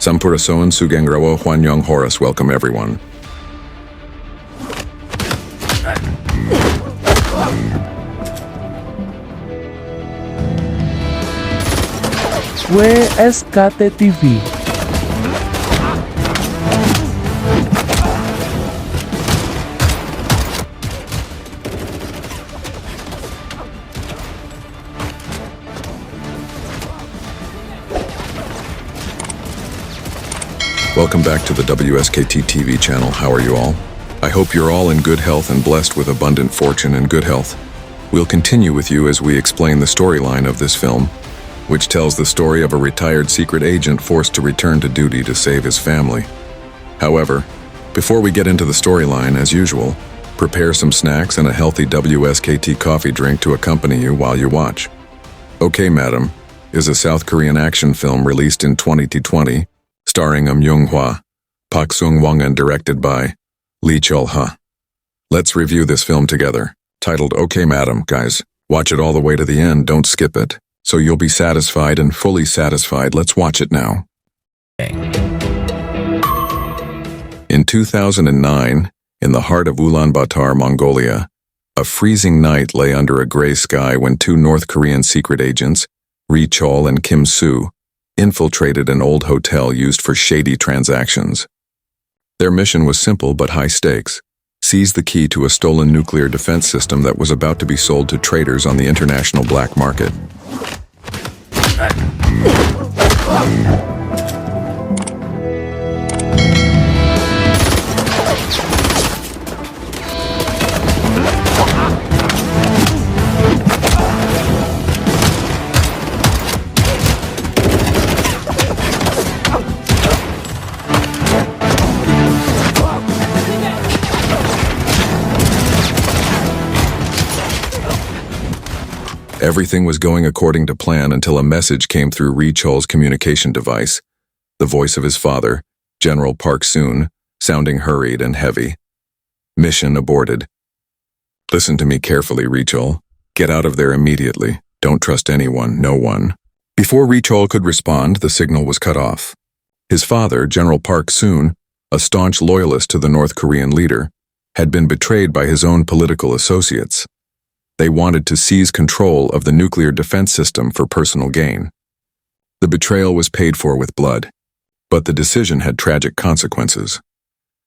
Sampurasoen, Sugeng Rawuh, Hwan-yeong, Horas, welcome everyone. WSKT TV. Welcome back to the WSKT TV channel. How are you all? I hope you're all in good health and blessed with abundant fortune and good health. We'll continue with you as we explain the storyline of this film, which tells the story of a retired secret agent forced to return to duty to save his family. However, before we get into the storyline, as usual, prepare some snacks and a healthy WSKT coffee drink to accompany you while you watch. Okay, Madam is a South Korean action film released in 2020, starring Hwa, Park Sung-won, and directed by Lee Chul-ha. Let's review this film together. Titled Okay Madam, guys, watch it all the way to the end, don't skip it, so you'll be satisfied and fully satisfied. Let's watch it now. In 2009, in the heart of Ulaanbaatar, Mongolia, a freezing night lay under a gray sky when two North Korean secret agents, Ri Chol and Kim Soo, infiltrated an old hotel used for shady transactions. Their mission was simple but high stakes: seize the key to a stolen nuclear defense system that was about to be sold to traders on the international black market. Everything was going according to plan until a message came through Ri Chol's communication device, the voice of his father, General Park Soon, sounding hurried and heavy. Mission aborted. Listen to me carefully, Ri Chol. Get out of there immediately. Don't trust anyone, no one. Before Ri Chol could respond, the signal was cut off. His father, General Park Soon, a staunch loyalist to the North Korean leader, had been betrayed by his own political associates. They wanted to seize control of the nuclear defense system for personal gain. The betrayal was paid for with blood, but the decision had tragic consequences.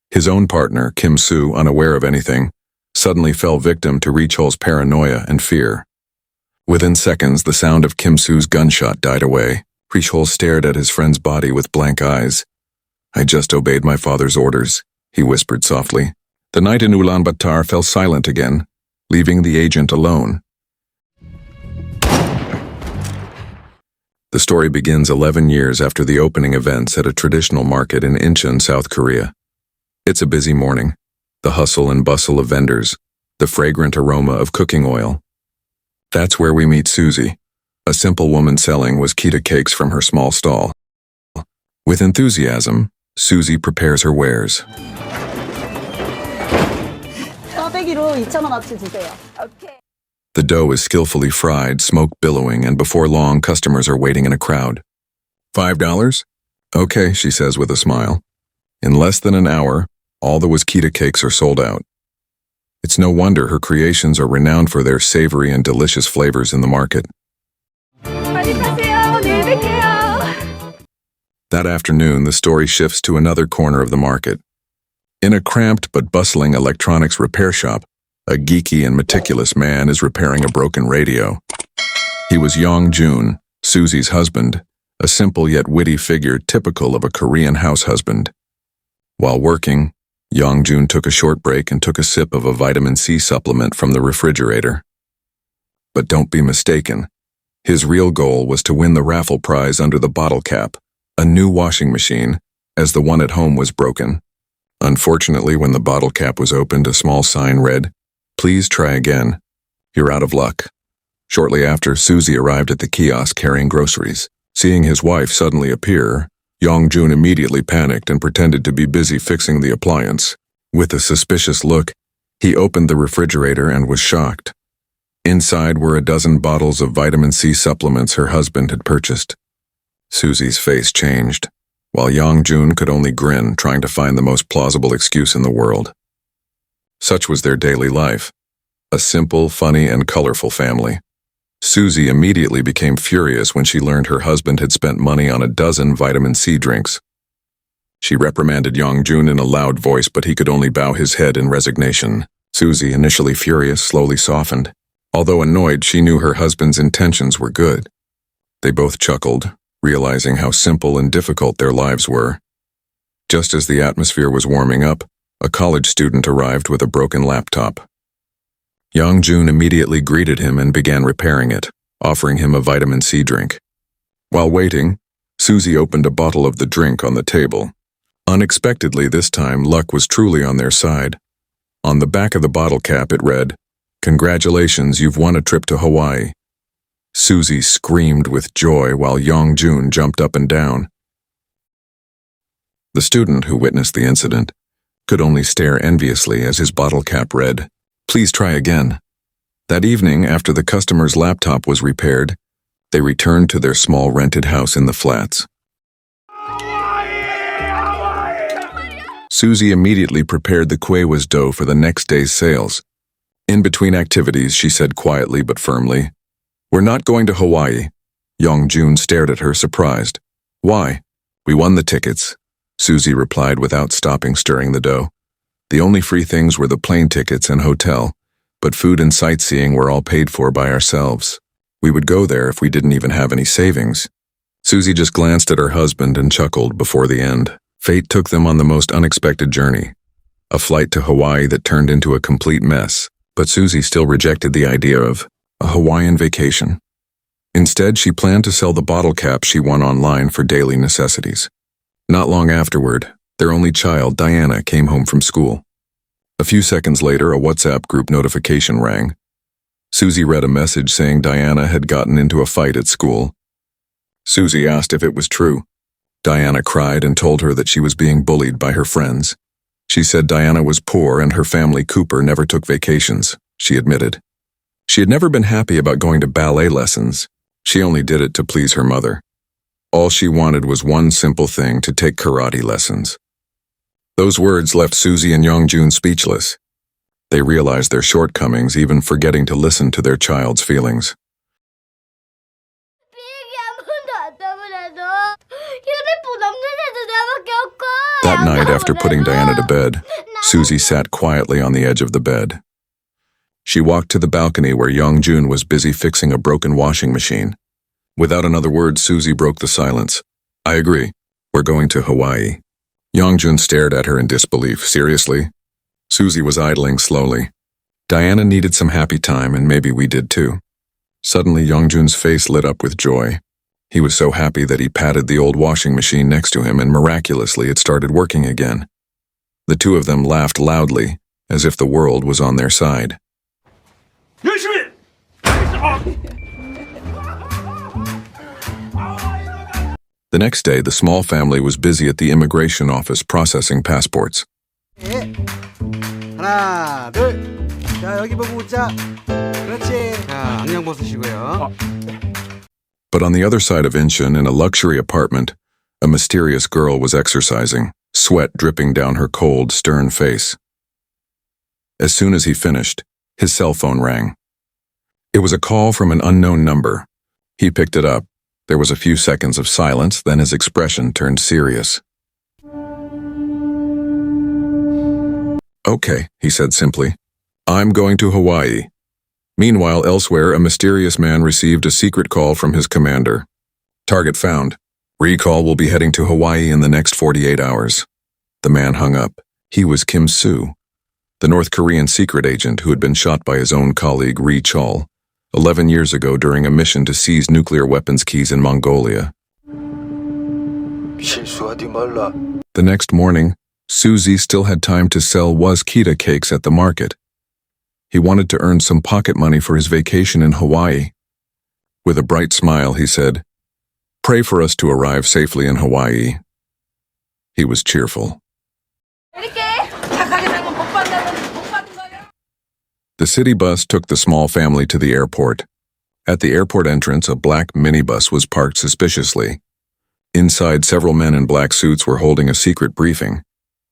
His own partner, Kim Soo, unaware of anything, suddenly fell victim to Ri Chol's paranoia and fear. Within seconds, the sound of Kim Soo's gunshot died away. Ri Chol stared at his friend's body with blank eyes. "I just obeyed my father's orders," he whispered softly. The night in Ulaanbaatar fell silent again, leaving the agent alone. The story begins 11 years after the opening events at a traditional market in Incheon, South Korea. It's a busy morning, the hustle and bustle of vendors, the fragrant aroma of cooking oil. That's where we meet Susie, a simple woman selling Waskita cakes from her small stall. With enthusiasm, Susie prepares her wares. The dough is skillfully fried, smoke billowing, and before long, customers are waiting in a crowd. $5? Okay, she says with a smile. In less than an hour, all the Waskita cakes are sold out. It's no wonder her creations are renowned for their savory and delicious flavors in the market. That afternoon, the story shifts to another corner of the market. In a cramped but bustling electronics repair shop, a geeky and meticulous man is repairing a broken radio. He was Yong-jun, Susie's husband, a simple yet witty figure typical of a Korean house husband. While working, Yong-jun took a short break and took a sip of a vitamin C supplement from the refrigerator. But don't be mistaken. His real goal was to win the raffle prize under the bottle cap, a new washing machine, as the one at home was broken. Unfortunately, when the bottle cap was opened, a small sign read, "Please try again. You're out of luck." Shortly after, Susie arrived at the kiosk carrying groceries. Seeing his wife suddenly appear, Yong-jun immediately panicked and pretended to be busy fixing the appliance. With a suspicious look, he opened the refrigerator and was shocked. Inside were a dozen bottles of vitamin C supplements her husband had purchased. Susie's face changed. while Young-jun could only grin, trying to find the most plausible excuse in the world. Such was their daily life. A simple, funny, and colorful family. Susie immediately became furious when she learned her husband had spent money on a dozen vitamin C drinks. She reprimanded Young-jun in a loud voice, but he could only bow his head in resignation. Susie, initially furious, slowly softened. Although annoyed, she knew her husband's intentions were good. They both chuckled, realizing how simple and difficult their lives were. Just as the atmosphere was warming up, a college student arrived with a broken laptop. Young-jun immediately greeted him and began repairing it, offering him a vitamin C drink. While waiting, Susie opened a bottle of the drink on the table. Unexpectedly this time, luck was truly on their side. On the back of the bottle cap it read, "Congratulations, you've won a trip to Hawaii." Susie screamed with joy while Young-jun jumped up and down. The student who witnessed the incident could only stare enviously as his bottle cap read, "Please try again." That evening, after the customer's laptop was repaired, they returned to their small rented house in the flats. Susie immediately prepared the kwewas dough for the next day's sales. In between activities, she said quietly but firmly, "We're not going to Hawaii." Young-jun stared at her, surprised. "Why?" "We won the tickets," Susie replied without stopping stirring the dough. The only free things were the plane tickets and hotel, but food and sightseeing were all paid for by ourselves. We would go there if we didn't even have any savings. Susie just glanced at her husband and chuckled before the end. Fate took them on the most unexpected journey. A flight to Hawaii that turned into a complete mess, but Susie still rejected the idea of a Hawaiian vacation. Instead, she planned to sell the bottle caps she won online for daily necessities. Not long afterward, their only child, Diana, came home from school. A few seconds later, a WhatsApp group notification rang. Susie read a message saying Diana had gotten into a fight at school. Susie asked if it was true. Diana cried and told her that she was being bullied by her friends. She said Diana was poor and her family Cooper never took vacations, she admitted. She had never been happy about going to ballet lessons. She only did it to please her mother. All she wanted was one simple thing: to take karate lessons. Those words left Susie and Young-jun speechless. They realized their shortcomings, even forgetting to listen to their child's feelings. That night, after putting Diana to bed, Susie sat quietly on the edge of the bed. She walked to the balcony where Young-jun was busy fixing a broken washing machine. Without another word, Susie broke the silence. "I agree. We're going to Hawaii." Young-jun stared at her in disbelief. "Seriously?" Susie was idling slowly. "Diana needed some happy time, and maybe we did too." Suddenly, Young-jun's face lit up with joy. He was so happy that he patted the old washing machine next to him, and miraculously it started working again. The two of them laughed loudly, as if the world was on their side. The next day, the small family was busy at the immigration office processing passports. 하나, 둘. 자, 여기 보고 웃자. 그렇지. 자, 안경 벗으시고요. But on the other side of Incheon, in a luxury apartment, a mysterious girl was exercising, sweat dripping down her cold, stern face. As soon as he finished, his cell phone rang. It was a call from an unknown number. He picked it up. There was a few seconds of silence, then his expression turned serious. "Okay," he said simply. "I'm going to Hawaii." Meanwhile, elsewhere, a mysterious man received a secret call from his commander. "Target found. Recall will be heading to Hawaii in the next 48 hours. The man hung up. He was Kim Soo, the North Korean secret agent who had been shot by his own colleague Ri Chol 11 years ago during a mission to seize nuclear weapons keys in Mongolia. The next morning, Susie still had time to sell waskita cakes at the market. He wanted to earn some pocket money for his vacation in Hawaii. With a bright smile, he said, "Pray for us to arrive safely in Hawaii." He was cheerful. The city bus took the small family to the airport. At the airport entrance, a black minibus was parked suspiciously. Inside, several men in black suits were holding a secret briefing.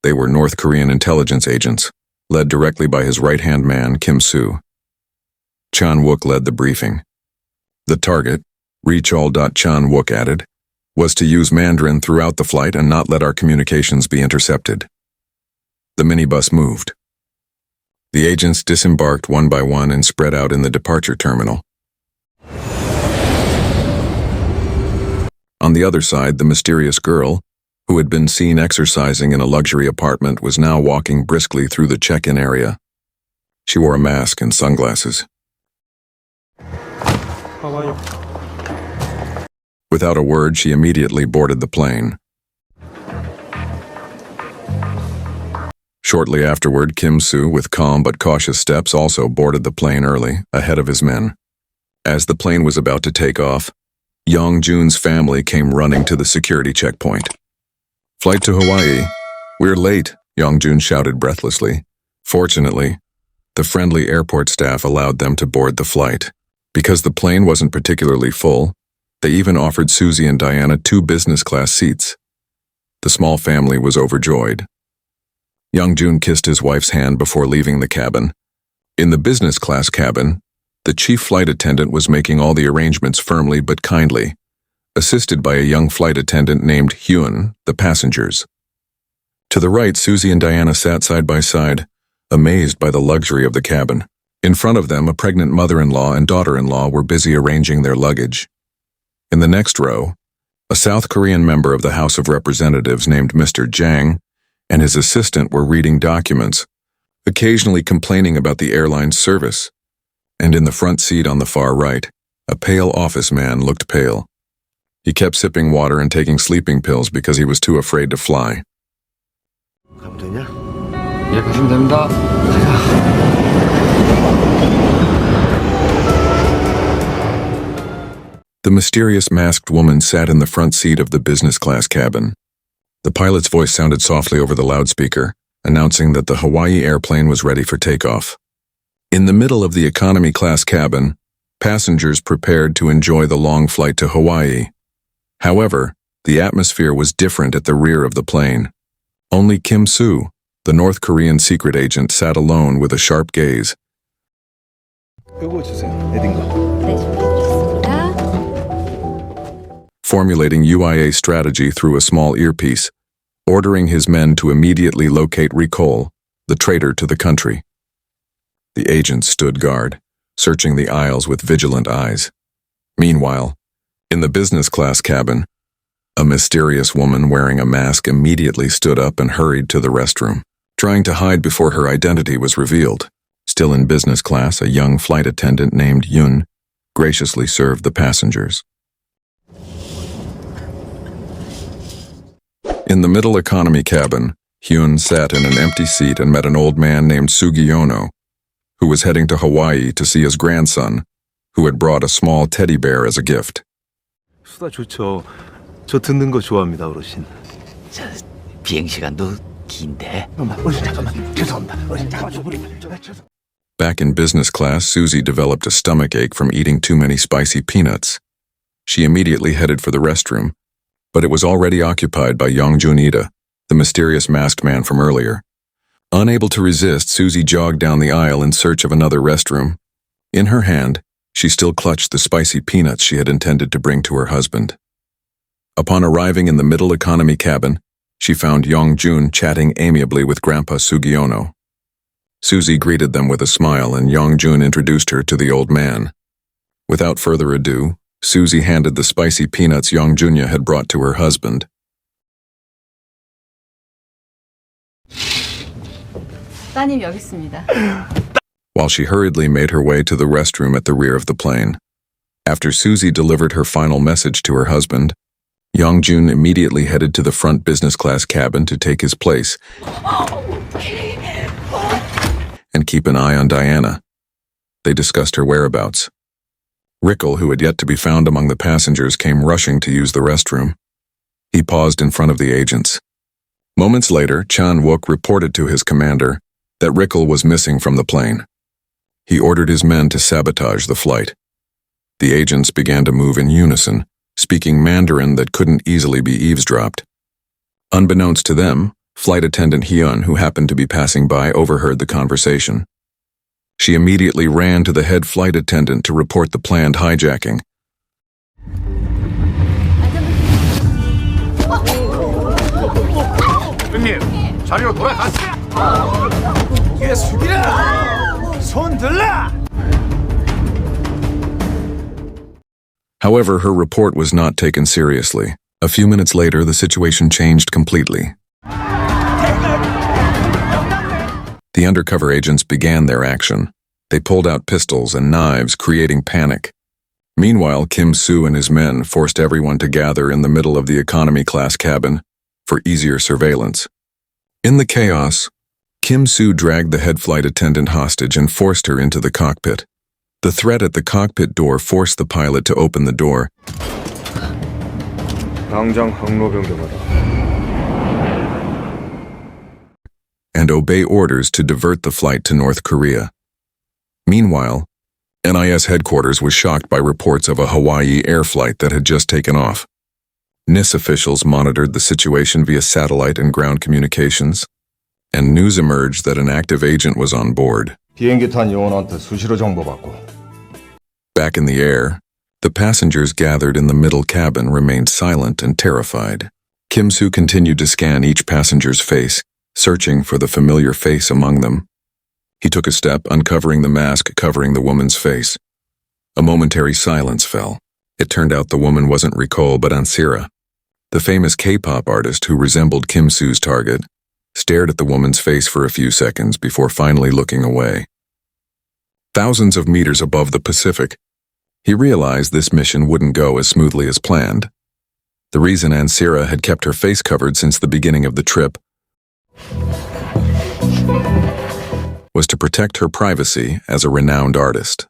They were North Korean intelligence agents, led directly by his right-hand man, Kim Soo. Chan-wook led the briefing. The target, Richol. Chan-wook added, was to use Mandarin throughout the flight and not let our communications be intercepted. The minibus moved. The agents disembarked one by one and spread out in the departure terminal. On the other side, the mysterious girl, who had been seen exercising in a luxury apartment, was now walking briskly through the check-in area. She wore a mask and sunglasses. Without a word, she immediately boarded the plane. Shortly afterward, Kim Soo, with calm but cautious steps, also boarded the plane early, ahead of his men. As the plane was about to take off, Young-jun's family came running to the security checkpoint. "Flight to Hawaii. We're late," Young-jun shouted breathlessly. Fortunately, the friendly airport staff allowed them to board the flight. Because the plane wasn't particularly full, they even offered Susie and Diana 2 business-class seats. The small family was overjoyed. Young-jun kissed his wife's hand before leaving the cabin. In the business-class cabin, the chief flight attendant was making all the arrangements firmly but kindly, assisted by a young flight attendant named Hwan, the passengers. To the right, Susie and Diana sat side by side, amazed by the luxury of the cabin. In front of them, a pregnant mother-in-law and daughter-in-law were busy arranging their luggage. In the next row, a South Korean member of the House of Representatives named Mr. Jang and his assistant were reading documents, occasionally complaining about the airline's service. And in the front seat on the far right, a pale office man looked pale. He kept sipping water and taking sleeping pills because he was too afraid to fly. 가면 되냐? 예, 가시면 됩니다. The mysterious masked woman sat in the front seat of the business class cabin. The pilot's voice sounded softly over the loudspeaker, announcing that the Hawaii airplane was ready for takeoff. In the middle of the economy class cabin, passengers prepared to enjoy the long flight to Hawaii. However, the atmosphere was different at the rear of the plane. Only Kim Soo, the North Korean secret agent, sat alone with a sharp gaze. 이거 주세요. 내린 거. 네, 준비해드렸습니다. Formulating UIA strategy through a small earpiece, ordering his men to immediately locate Richol, the traitor to the country. The agent stood guard, searching the aisles with vigilant eyes. Meanwhile, in the business class cabin, a mysterious woman wearing a mask immediately stood up and hurried to the restroom, trying to hide before her identity was revealed. Still in business class, a young flight attendant named Yun graciously served the passengers. In the middle economy cabin, Hyun sat in an empty seat and met an old man named Sugeng, who was heading to Hawaii to see his grandson, who had brought a small teddy bear as a gift. 수다 좋죠. 저 듣는 거 좋아합니다, 어르신. 저 비행 시간도 긴데. Back in business class, Susie developed a stomach ache from eating too many spicy peanuts. She immediately headed for the restroom, but it was already occupied by Young-jun Ida, the mysterious masked man from earlier. Unable to resist, Susie jogged down the aisle in search of another restroom. In her hand, she still clutched the spicy peanuts she had intended to bring to her husband. Upon arriving in the middle economy cabin, she found Young-jun chatting amiably with Grandpa Sugeng. Susie greeted them with a smile, and Young-jun introduced her to the old man. Without further ado, Susie handed the spicy peanuts Young-jun had brought to her husband. 따님 여기 있습니다. While she hurriedly made her way to the restroom at the rear of the plane. After Susie delivered her final message to her husband, Young-jun immediately headed to the front business class cabin to take his place and keep an eye on Diana. They discussed her whereabouts. Richol, who had yet to be found among the passengers, came rushing to use the restroom. He paused in front of the agents. Moments later, Chan-wook reported to his commander that Richol was missing from the plane. He ordered his men to sabotage the flight. The agents began to move in unison, speaking Mandarin that couldn't easily be eavesdropped. Unbeknownst to them, flight attendant Hyun, who happened to be passing by, overheard the conversation. She immediately ran to the head flight attendant to report the planned hijacking. 형님, 자리로 돌아가세요. 고개 숙이라. 손 들라. However, her report was not taken seriously. A few minutes later, the situation changed completely. The undercover agents began their action. They pulled out pistols and knives, creating panic. Meanwhile, Kim Soo and his men forced everyone to gather in the middle of the economy class cabin for easier surveillance. In the chaos, Kim Soo dragged the head flight attendant hostage and forced her into the cockpit. The threat at the cockpit door forced the pilot to open the door. 당장 항로 변경하라. And obey orders to divert the flight to North Korea. Meanwhile, NIS headquarters was shocked by reports of a Hawaii air flight that had just taken off. NIS officials monitored the situation via satellite and ground communications, and news emerged that an active agent was on board. 비행기 탄 요원한테 수시로 정보받고. Back in the air, the passengers gathered in the middle cabin remained silent and terrified. Kim Soo continued to scan each passenger's face, searching for the familiar face among them. He took a step, uncovering the mask covering the woman's face. A momentary silence fell. It turned out the woman wasn't Ricole but Ansira. The famous K-pop artist who resembled Kim Soo's target stared at the woman's face for a few seconds before finally looking away. Thousands of meters above the Pacific, he realized this mission wouldn't go as smoothly as planned. The reason Ansira had kept her face covered since the beginning of the trip was to protect her privacy as a renowned artist.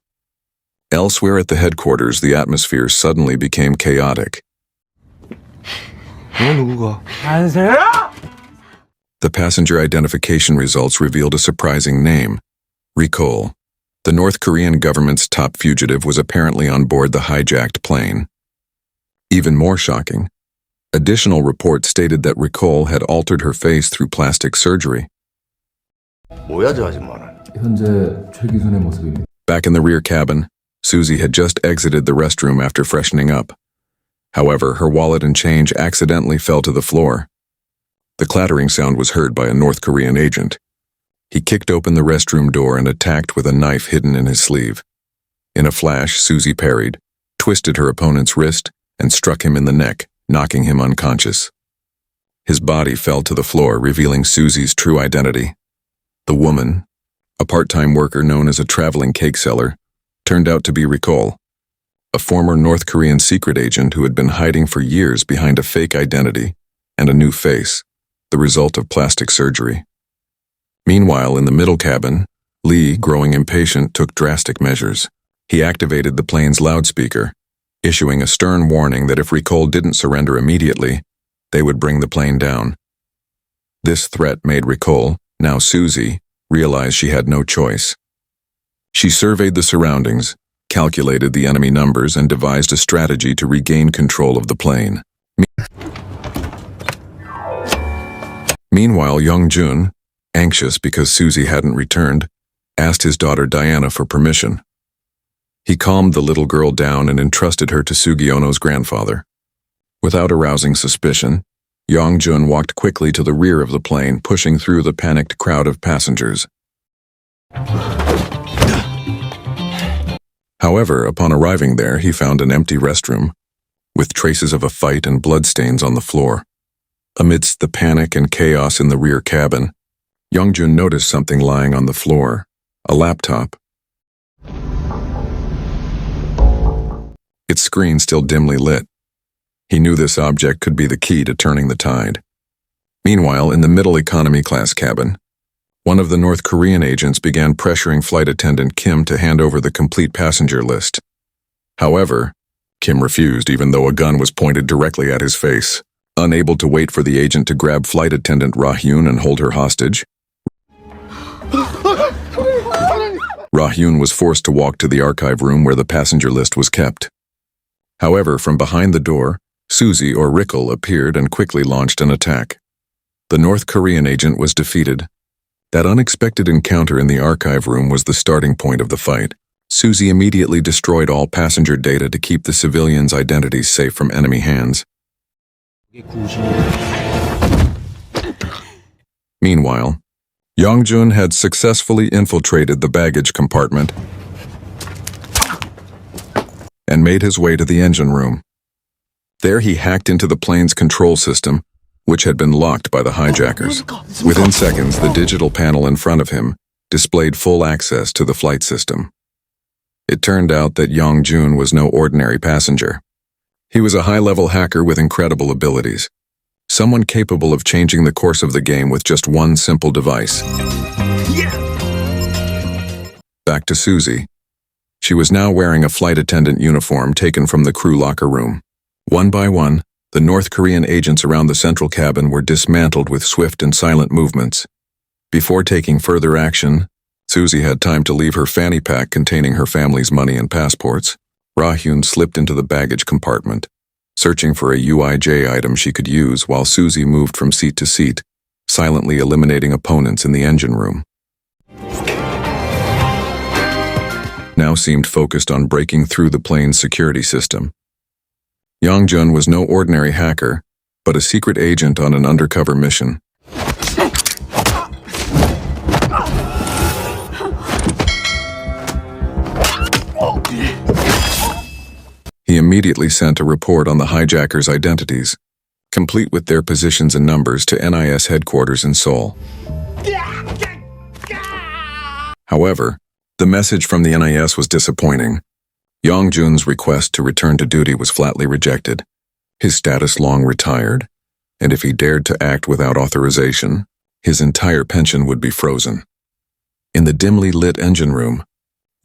Elsewhere at the headquarters, the atmosphere suddenly became chaotic. 너 누구가? The passenger identification results revealed a surprising name, Ricole. The North Korean government's top fugitive was apparently on board the hijacked plane. Even more shocking, additional reports stated that Ricole had altered her face through plastic surgery. 뭐야 저 아줌마는? 현재 최기순의 모습입니다. Back in the rear cabin, Susie had just exited the restroom after freshening up. However, her wallet and change accidentally fell to the floor. The clattering sound was heard by a North Korean agent. He kicked open the restroom door and attacked with a knife hidden in his sleeve. In a flash, Susie parried, twisted her opponent's wrist, and struck him in the neck, knocking him unconscious. His body fell to the floor, revealing Susie's true identity. The woman, a part-time worker known as a traveling cake seller, turned out to be Ricole, a former North Korean secret agent who had been hiding for years behind a fake identity and a new face, the result of plastic surgery. Meanwhile, in the middle cabin, Lee, growing impatient, took drastic measures. He activated the plane's loudspeaker, issuing a stern warning that if Ricole didn't surrender immediately, they would bring the plane down. This threat made Ricole, now Susie, realize she had no choice. She surveyed the surroundings, calculated the enemy numbers, and devised a strategy to regain control of the plane. Meanwhile, Young-jun, anxious because Susie hadn't returned, asked his daughter Diana for permission. He calmed the little girl down and entrusted her to Sugiono's grandfather. Without arousing suspicion, Young-jun walked quickly to the rear of the plane, pushing through the panicked crowd of passengers. However, upon arriving there, he found an empty restroom, with traces of a fight and bloodstains on the floor. Amidst the panic and chaos in the rear cabin, Young-jun noticed something lying on the floor, a laptop. Its screen still dimly lit. He knew this object could be the key to turning the tide. Meanwhile, in the middle economy class cabin, one of the North Korean agents began pressuring flight attendant Kim to hand over the complete passenger list. However, Kim refused even though a gun was pointed directly at his face. Unable to wait for the agent to grab flight attendant Ra-hyun and hold her hostage, Ra-hyun was forced to walk to the archive room where the passenger list was kept. However, from behind the door, Susie or Rickle appeared and quickly launched an attack. The North Korean agent was defeated. That unexpected encounter in the archive room was the starting point of the fight. Susie immediately destroyed all passenger data to keep the civilians' identities safe from enemy hands. Meanwhile, Yongjun had successfully infiltrated the baggage compartment and made his way to the engine room. There he hacked into the plane's control system, which had been locked by the hijackers. Within seconds, the digital panel in front of him displayed full access to the flight system. It turned out that Yongjun was no ordinary passenger. He was a high-level hacker with incredible abilities. Someone capable of changing the course of the game with just one simple device. Back to Susie. She was now wearing a flight attendant uniform taken from the crew locker room. One by one, the North Korean agents around the central cabin were dismantled with swift and silent movements. Before taking further action, Susie had time to leave her fanny pack containing her family's money and passports. Ra-hyun slipped into the baggage compartment, searching for a UIJ item she could use while Susie moved from seat to seat, silently eliminating opponents in the engine room. Now seemed focused on breaking through the plane's security system. Yongjun was no ordinary hacker, but a secret agent on an undercover mission. He immediately sent a report on the hijackers' identities, complete with their positions and numbers, to NIS headquarters in Seoul. However, the message from the NIS was disappointing. Yongjun's request to return to duty was flatly rejected. His status long retired, and if he dared to act without authorization, his entire pension would be frozen. In the dimly lit engine room,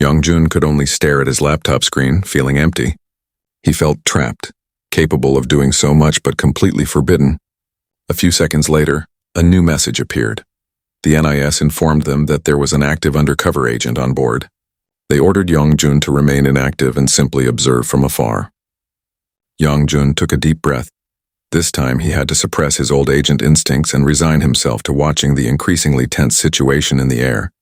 Yongjun could only stare at his laptop screen, feeling empty. He felt trapped, capable of doing so much but completely forbidden. A few seconds later, a new message appeared. The NIS informed them that there was an active undercover agent on board. They ordered Yongjun to remain inactive and simply observe from afar. Yongjun took a deep breath. This time he had to suppress his old agent instincts and resign himself to watching the increasingly tense situation in the air.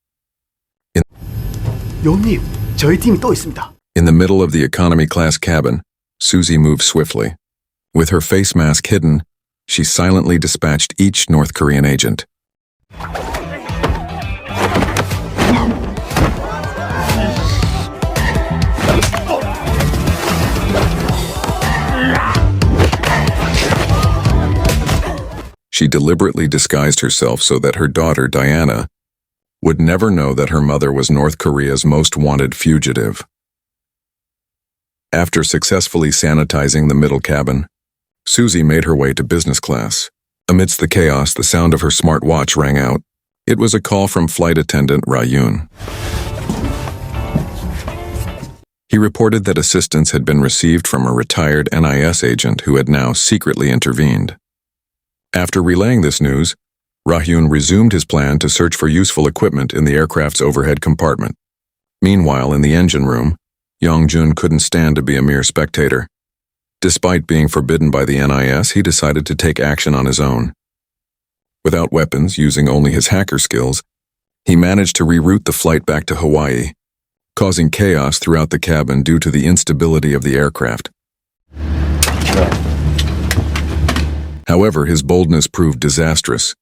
용님, 저희 팀이 또 있습니다. In the middle of the economy class cabin, Susie moved swiftly. With her face mask hidden, she silently dispatched each North Korean agent. She deliberately disguised herself so that her daughter, Diana, would never know that her mother was North Korea's most wanted fugitive. After successfully sanitizing the middle cabin, Susie made her way to business class. Amidst the chaos, the sound of her smartwatch rang out. It was a call from flight attendant Ra-hyun. He reported that assistance had been received from a retired NIS agent who had now secretly intervened. After relaying this news, Ra-hyun resumed his plan to search for useful equipment in the aircraft's overhead compartment. Meanwhile, in the engine room, Yongjun couldn't stand to be a mere spectator. Despite being forbidden by the NIS, he decided to take action on his own. Without weapons, using only his hacker skills, he managed to reroute the flight back to Hawaii, causing chaos throughout the cabin due to the instability of the aircraft. However, his boldness proved disastrous.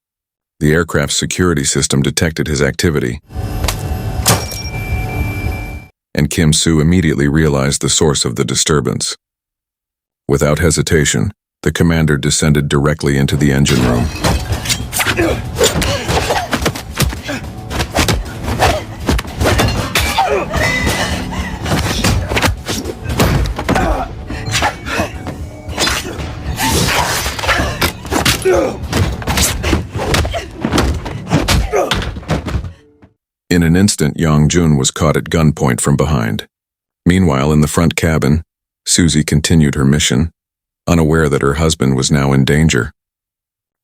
The aircraft's security system detected his activity, and Kim Soo immediately realized the source of the disturbance. Without hesitation, the commander descended directly into the engine room. In an instant, Yongjun was caught at gunpoint from behind. Meanwhile, in the front cabin, Susie continued her mission, unaware that her husband was now in danger.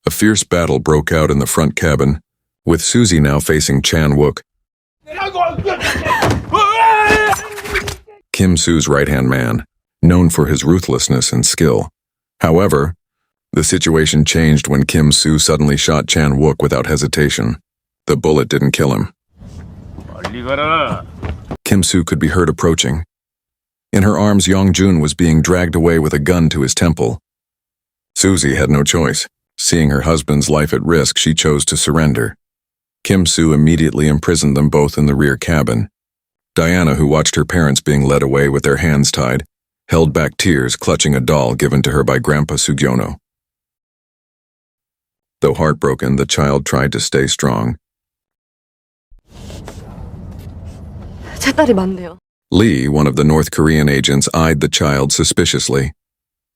A fierce battle broke out in the front cabin, with Susie now facing Chan-wook, Kim Soo's right-hand man. known for his ruthlessness and skill. However, the situation changed when Kim Soo suddenly shot Chan-wook without hesitation. The bullet didn't kill him. Kim Soo could be heard approaching. In her arms, Yong-jun was being dragged away with a gun to his temple. Susie had no choice. Seeing her husband's life at risk, she chose to surrender. Kim Soo immediately imprisoned them both in the rear cabin. Diana, who watched her parents being led away with their hands tied, held back tears, clutching a doll given to her by Grandpa Sugyeono. Though heartbroken, the child tried to stay strong. 제 딸이 맞네요. Lee, one of the North Korean agents, eyed the child suspiciously.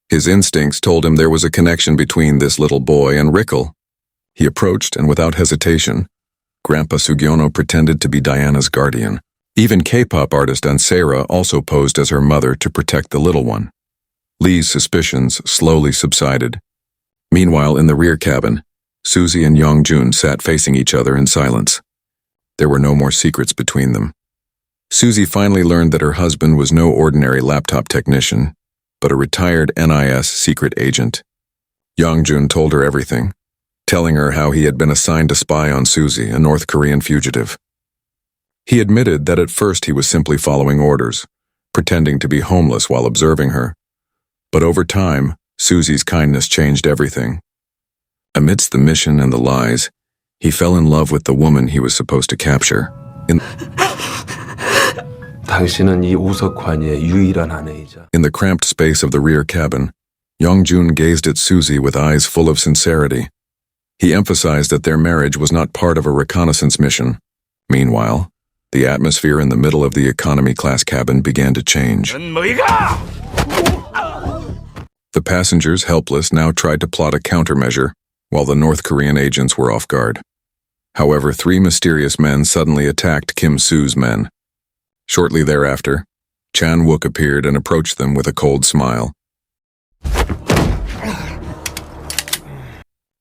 His instincts told him there was a connection between this little boy and Rickle. He approached, and without hesitation, Grandpa Sugyeono pretended to be Diana's guardian. Even K-pop artist Ansara also posed as her mother to protect the little one. Lee's suspicions slowly subsided. Meanwhile, in the rear cabin, Susie and Yong-jun sat facing each other in silence. There were no more secrets between them. Susie finally learned that her husband was no ordinary laptop technician, but a retired NIS secret agent. Yong-jun told her everything, telling her how he had been assigned to spy on Susie, a North Korean fugitive. He admitted that at first he was simply following orders, pretending to be homeless while observing her. But over time, Susie's kindness changed everything. Amidst the mission and the lies, he fell in love with the woman he was supposed to capture. 당신은 이 오석환이의 유일한 아내이자. In the cramped space of the rear cabin, Yong-jun gazed at Susie with eyes full of sincerity. He emphasized that their marriage was not part of a reconnaissance mission. Meanwhile, the atmosphere in the middle of the economy class cabin began to change. The passengers, helpless, now tried to plot a countermeasure, while the North Korean agents were off guard. However, 3 mysterious men suddenly attacked Kim Soo's men. Shortly thereafter, Chan-wook appeared and approached them with a cold smile.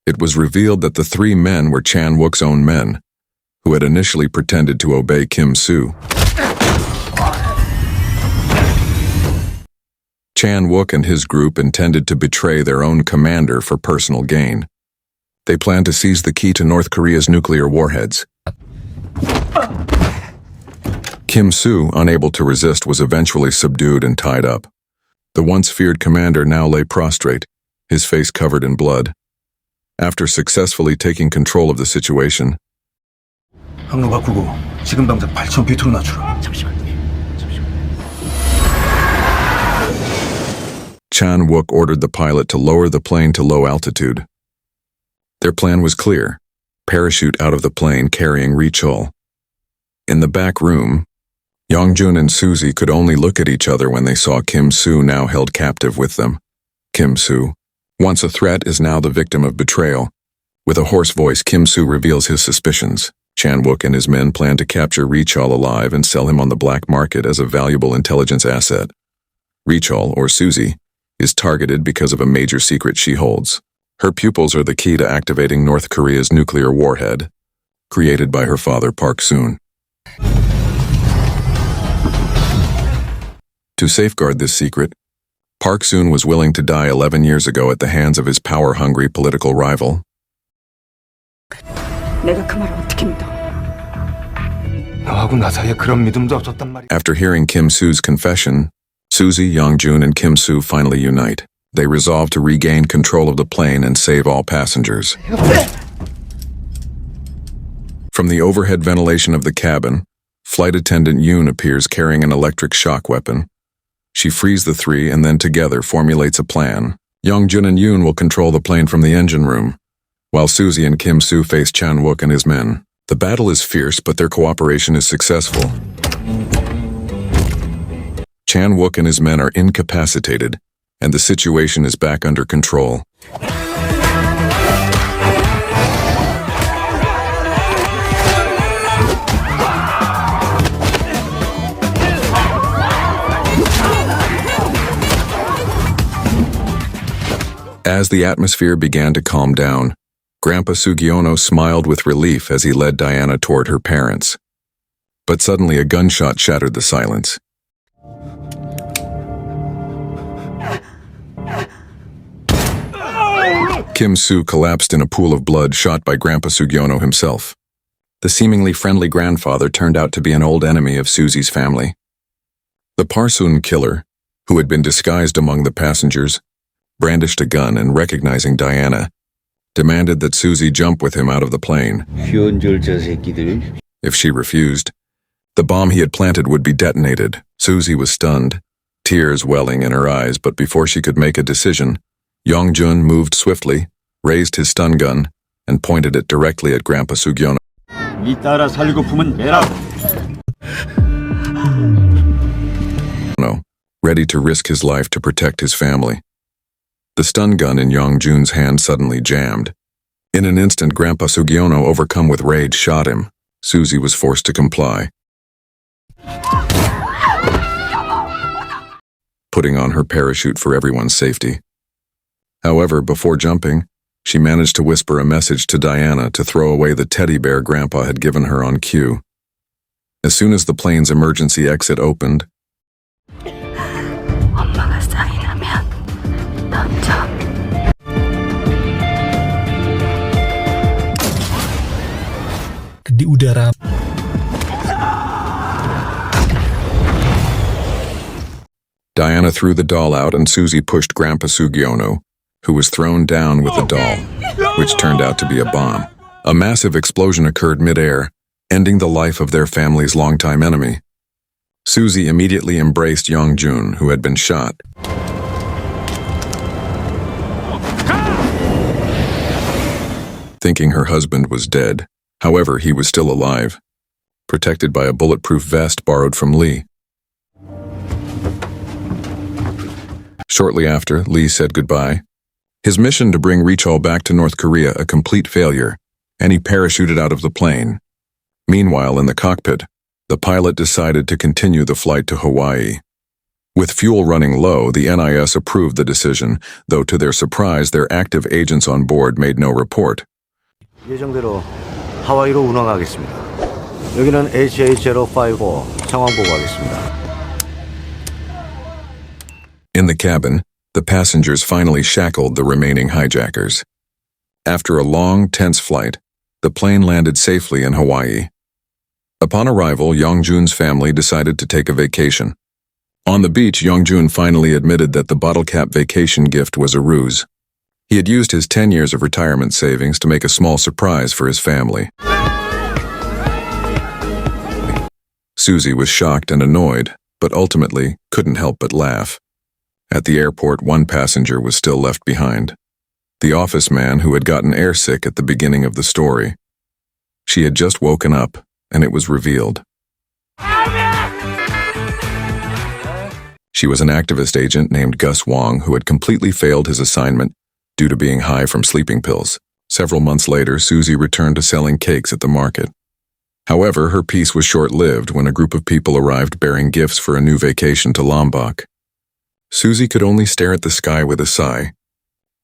It was revealed that the 3 men were Chan-wook's own men, who had initially pretended to obey Kim Soo. Chan-wook and his group intended to betray their own commander for personal gain. They planned to seize the key to North Korea's nuclear warheads. Kim Soo, unable to resist, was eventually subdued and tied up. The once feared commander now lay prostrate, his face covered in blood. After successfully taking control of the situation, 항로 바꾸고 지금 당장 8,000피트로 낮추라. Chan-wook ordered the pilot to lower the plane to low altitude. Their plan was clear: parachute out of the plane carrying Ri-chol. In the back room, Yong-jun and Susie could only look at each other when they saw Kim Soo now held captive with them. Kim Soo, once a threat, is now the victim of betrayal. With a hoarse voice, Kim Soo reveals his suspicions. Chan-wook and his men plan to capture Ri-chol alive and sell him on the black market as a valuable intelligence asset. Ri-chol, or Susie, is targeted because of a major secret she holds. Her pupils are the key to activating North Korea's nuclear warhead, created by her father Park Soon. To safeguard this secret, Park Soon was willing to die 11 years ago at the hands of his power-hungry political rival. 내가 그 말을 어떻게 믿어? 너하고 나 사이에 그런 믿음도 없었단 말이야. After hearing Kim Soo's confession, Susie, Yong-jun, and Kim Soo finally unite. They resolve to regain control of the plane and save all passengers. From the overhead ventilation of the cabin, flight attendant Yoon appears carrying an electric shock weapon. She frees the 3 and then together formulates a plan. Yong-jun and Yoon will control the plane from the engine room, while Susie and Kim Soo face Chan-wook and his men. The battle is fierce, but their cooperation is successful. Chan-wook and his men are incapacitated, and the situation is back under control. As the atmosphere began to calm down, Grandpa Sugyeono smiled with relief as he led Diana toward her parents. But suddenly a gunshot shattered the silence. Kim Soo collapsed in a pool of blood shot by Grandpa Sugyono himself. The seemingly friendly grandfather turned out to be an old enemy of Susie's family. The Parsoon killer, who had been disguised among the passengers, brandished a gun and, recognizing Diana, demanded that Susie jump with him out of the plane. If she refused, the bomb he had planted would be detonated. Susie was stunned, tears welling in her eyes, but before she could make a decision, Yong-jun moved swiftly, raised his stun gun, and pointed it directly at Grandpa Sugyono. Ready to risk his life to protect his family. The stun gun in Yong-jun's hand suddenly jammed. In an instant, Grandpa Sugyono, overcome with rage, shot him. Susie was forced to comply, putting on her parachute for everyone's safety. However, before jumping, she managed to whisper a message to Diana to throw away the teddy bear Grandpa had given her on cue. As soon as the plane's emergency exit opened, 엄마가 사인하면 던져. Di udara. Diana threw the doll out and Susie pushed Grandpa Sugyono, who was thrown down with the doll, which turned out to be a bomb. A massive explosion occurred mid-air, ending the life of their family's longtime enemy. Susie immediately embraced Yong-jun, who had been shot. Thinking her husband was dead. However, he was still alive, protected by a bulletproof vest borrowed from Lee. Shortly after, Lee said goodbye. His mission to bring Reechol back to North Korea a complete failure, and he parachuted out of the plane. Meanwhile, in the cockpit, the pilot decided to continue the flight to Hawaii. With fuel running low, the NIS approved the decision, though to their surprise, their active agents on board made no report. 예정대로 하와이로 운항하겠습니다. 여기는 HH054 상황 보고하겠습니다. In the cabin, the passengers finally shackled the remaining hijackers. After a long, tense flight, the plane landed safely in Hawaii. Upon arrival, Yong-jun's family decided to take a vacation. On the beach, Yong-jun finally admitted that the bottle cap vacation gift was a ruse. He had used his 10 years of retirement savings to make a small surprise for his family. Susie was shocked and annoyed, but ultimately couldn't help but laugh. At the airport, one passenger was still left behind. The office man who had gotten airsick at the beginning of the story. She had just woken up, and it was revealed. She was an activist agent named Gus Wong who had completely failed his assignment due to being high from sleeping pills. Several months later, Susie returned to selling cakes at the market. However, her peace was short-lived when a group of people arrived bearing gifts for a new vacation to Lombok. Susie could only stare at the sky with a sigh.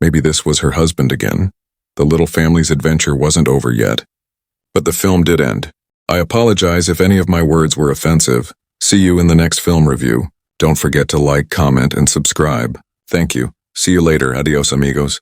Maybe this was her husband again. The little family's adventure wasn't over yet. But the film did end. I apologize if any of my words were offensive. See you in the next film review. Don't forget to like, comment, and subscribe. Thank you. See you later. Adios, amigos.